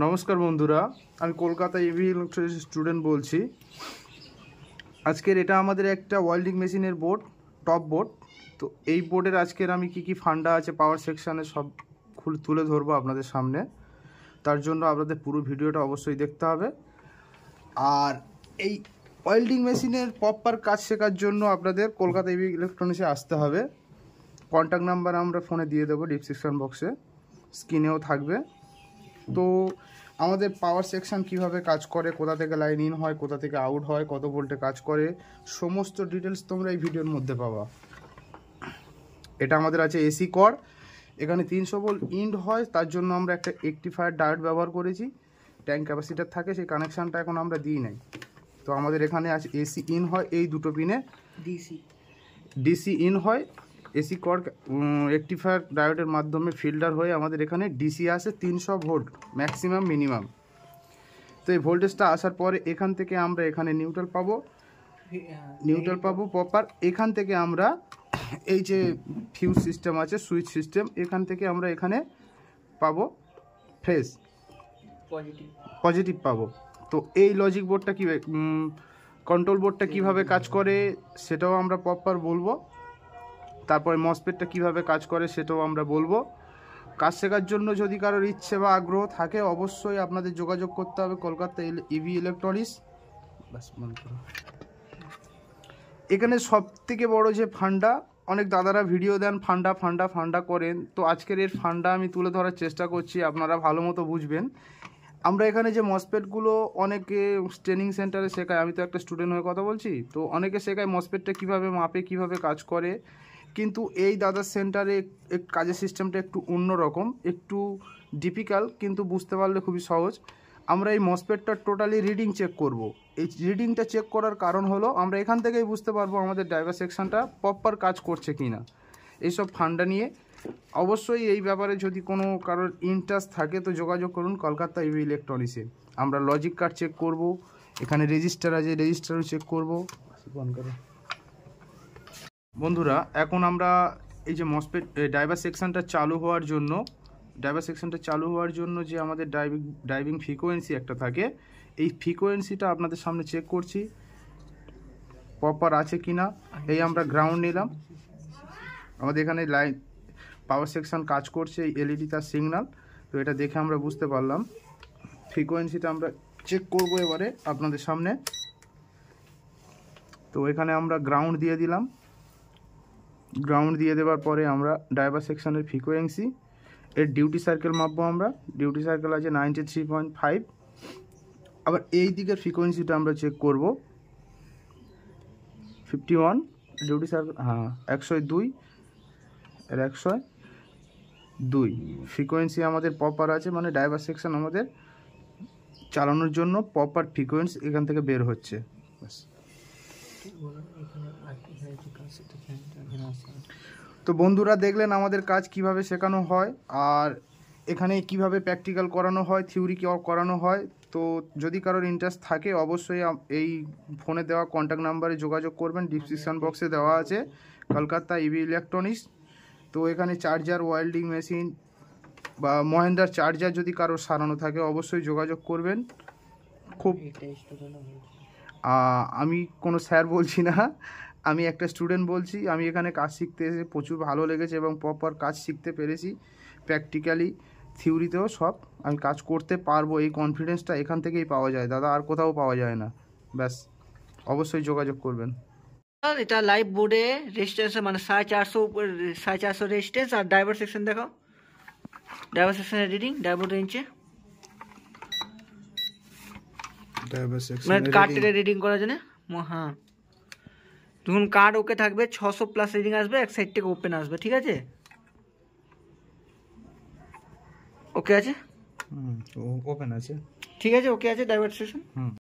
নমস্কার বন্ধুরা, আমি কলকাতা ইভি ইলেকট্রনিক্স স্টুডেন্ট বলছি। আজকের এটা আমাদের একটা ওয়েল্ডিং মেশিনের বোর্ড, টপ বোর্ড। তো এই বোর্ডের আজকের আমি কি ফান্ডা আছে পাওয়ার সেকশানে সব তুলে ধরবো আপনাদের সামনে। তার জন্য আপনাদের পুরো ভিডিওটা অবশ্যই দেখতে হবে। আর এই ওয়েল্ডিং মেশিনের প্রপার কাজ শেখার জন্য আপনাদের কলকাতা ইভি ইলেকট্রনিক্সে আসতে হবে। কন্ট্যাক্ট নাম্বার আমরা ফোনে দিয়ে দেবো ডিসক্রিপশন বক্সে, স্ক্রিনেও থাকবে। তো আমাদের পাওয়ার সেকশন কিভাবে কাজ করে, কোথা থেকে লাইন ইন হয়, কোথা থেকে আউট হয়, কত ভোল্টে কাজ করে, সমস্ত ডিটেলস তোমরা এই ভিডিওর মধ্যে পাবা। এটা আমাদের আছে এসি কর, এখানে 300 ভোল্ট ইন্ড হয়, তার জন্য আমরা একটা রেকটিফায়ার ডায়োড ব্যবহার করেছি। ট্যাঙ্ক ক্যাপাসিটার থাকে, সেই কানেকশানটা এখন আমরা দিই নাই। তো আমাদের এখানে আছে এসি ইন হয় এই দুটো পিনে, ডিসি ইন হয়। এসি কর রেকটিফায়ার ডায়োডের মাধ্যমে ফিল্টার হয়ে আমাদের এখানে ডিসি আসে 300 ভোল্ট ম্যাক্সিমাম মিনিমাম। তো এই ভোল্টেজটা আসার পরে এখান থেকে আমরা এখানে নিউট্রাল পাবো প্রপার। এখান থেকে আমরা এই যে ফিউজ সিস্টেম আছে, সুইচ সিস্টেম, এখান থেকে আমরা এখানে পাবো ফেজ পজিটিভ পাবো। তো এই লজিক বোর্ডটা কী, কন্ট্রোল বোর্ডটা কিভাবে কাজ করে সেটাও আমরা প্রপার বলবো। তারপরে মসফেটটা কিভাবে কাজ করে সেটাও আমরা বলবো। কাজ শেখার জন্য যদি কারোর ইচ্ছে বা আগ্রহ থাকে অবশ্যই আপনাদের যোগাযোগ করতে হবে কলকাতা ইভি ইলেকট্রনিক্স। এখানে সব থেকে বড় যে ফান্ডা, অনেক দাদারা ভিডিও দেন ফান্ডা করেন, তো আজকের এর ফান্ডা আমি তুলে ধরার চেষ্টা করছি, আপনারা ভালো মতো বুঝবেন। আমরা এখানে যে মসফেটগুলো অনেকে ট্রেনিং সেন্টারে শেখায়, আমি তো একটা স্টুডেন্ট হয়ে কথা বলছি, তো অনেকে শেখায় মসফেটটা কীভাবে মাপে, কীভাবে কাজ করে। কিন্তু এই দাদার সেন্টারে কাজের সিস্টেমটা একটু অন্যরকম, একটু ডিফিকাল্ট, কিন্তু বুঝতে পারলে খুবই সহজ। আমরা এই মসফেটটার টোটালি রিডিং চেক করব। এই রিডিংটা চেক করার কারণ হলো আমরা এখান থেকেই বুঝতে পারবো আমাদের ড্রাইভার সেকশনটা প্রপার কাজ করছে কি না। এইসব ফান্ডা নিয়ে অবশ্যই এই ব্যাপারে যদি কোনো কারোর ইন্টারেস্ট থাকে তো যোগাযোগ করুন কলকাতা ইভি ইলেকট্রনিক্সে। আমরা লজিক কার্ড চেক করব, এখানে রেজিস্টার আছে, রেজিস্টারও চেক করব। বন্ধুরা, এখন আমরা এই যে মসফেট ড্রাইভার সেকশনটা চালু হওয়ার জন্য যে আমাদের ড্রাইভিং ফ্রিকোয়েন্সি একটা থাকে, এই ফ্রিকোয়েন্সিটা আপনাদের সামনে চেক করছি প্রপার আছে কি না। এই আমরা গ্রাউন্ড নিলাম, আমাদের এখানে লাইন পাওয়ার সেকশন কাজ করছে, এই এলইডি তার সিগন্যাল। তো এটা দেখে আমরা বুঝতে পারলাম। ফ্রিকোয়েন্সিটা আমরা চেক করব এবারে আপনাদের সামনে। তো এখানে আমরা গ্রাউন্ড দিয়ে দিলাম। গ্রাউন্ড দিয়ে দেওয়ার পরে আমরা ড্রাইভার সেকশনের ফ্রিকোয়েন্সি, এর ডিউটি সার্কেল মাপবো আমরা। ডিউটি সার্কেল আছে 93.5। আবার এই দিকের ফ্রিকোয়েন্সিটা আমরা চেক করব 51। ডিউটি সার্কেল 102 এর 102 ফ্রিকোয়েন্সি আমাদের প্রপার আছে, মানে ড্রাইভার সেকশন আমাদের চালানোর জন্য প্রপার ফ্রিকোয়েন্সি এখান থেকে বের হচ্ছে। তো বন্ধুরা, দেখলেন আমাদের কাজ কিভাবে শেখানো হয়, আর এখানে কিভাবে প্র্যাকটিক্যাল করানো হয়, থিওরি করানো হয়। তো যদি কারোর ইন্টারেস্ট থাকে অবশ্যই এই ফোনে দেওয়া কন্ট্যাক্ট নাম্বারে যোগাযোগ করবেন, ডিসক্রিপশান বক্সে দেওয়া আছে কলকাতা ইভি ইলেকট্রনিক্স। তো এখানে চার্জার, ওয়েল্ডিং মেশিন বা মহেন্দ্রার চার্জার যদি কারোর সারানো থাকে অবশ্যই যোগাযোগ করবেন। খুব আমি কোনো স্যার বলছি না, আমি একটা স্টুডেন্ট বলছি। আমি এখানে কাজ শিখতে এসে প্রচুর ভালো লেগেছে এবং প্রপার কাজ শিখতে পেরেছি। প্র্যাকটিক্যালি থিওরিতেও সব আমি কাজ করতে পারবো, এই কনফিডেন্সটা এখান থেকেই পাওয়া যায় দাদা, আর কোথাও পাওয়া যায় না। ব্যাস, অবশ্যই যোগাযোগ করবেন। এটা লাইভ বোর্ডে রেজিস্ট্যান্স মানে 450 রেজিস্ট্যান্স। আর ড্রাইভার সেকশন দেখো, ড্রাইভার সেকশনের রিডিং ড্রাইভার রেঞ্জে মানে কার্ড থেকে রিডিং করার জন্য। হ্যাঁ, যখন কার্ড ওকে থাকবে 600 প্লাস রিডিং আসবে, এক সাইড থেকে ওপেন আসবে। ঠিক আছে, ওকে আছে, ওপেন আছে, ঠিক আছে, ওকে আছে ড্রাইভার সেকশন।